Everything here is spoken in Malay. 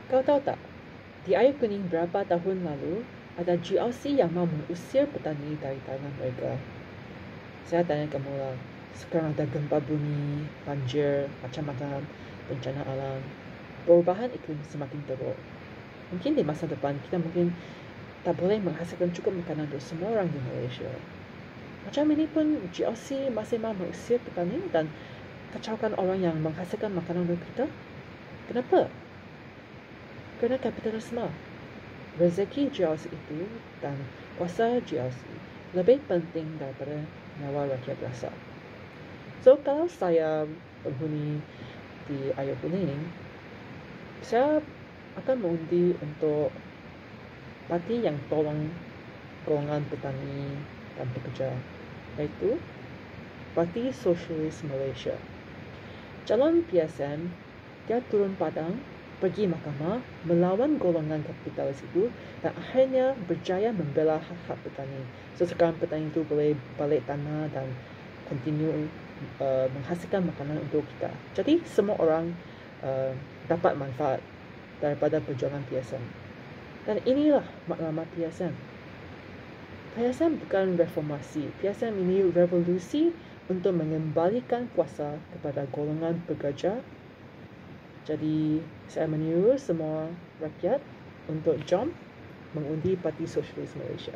Kau tahu tak, di Air Kuning berapa tahun lalu, ada GLC yang mahu mengusir petani dari tanah mereka. Saya tanya kamu lah, sekarang ada gempa bumi, banjir, macam-macam bencana alam. Perubahan iklim semakin teruk. Mungkin di masa depan kita mungkin tak boleh menghasilkan cukup makanan untuk semua orang di Malaysia. Macam ini pun GLC masih mahu mengusir petani dan kacaukan orang yang menghasilkan makanan untuk kita. Kenapa? Kerana kapitalisme. Rezeki GLC itu dan kuasa GLC lebih penting daripada nyawa rakyat biasa. So, kalau saya penghuni di Air Kuning, saya akan mengundi untuk parti yang tolong golongan petani dan pekerja, iaitu Parti Sosialis Malaysia. Calon PSM, dia turun padang, pergi mahkamah, melawan golongan kapitalis itu dan akhirnya berjaya membela hak-hak petani. So, sekarang petani itu boleh balik tanah dan continue menghasilkan makanan untuk kita. Jadi, semua orang dapat manfaat daripada perjuangan PSM. Dan inilah maklumat PSM. PSM bukan reformasi. PSM ini revolusi untuk mengembalikan kuasa kepada golongan pekerja. Jadi, saya menyuruh semua rakyat untuk jom mengundi Parti Sosialis Malaysia.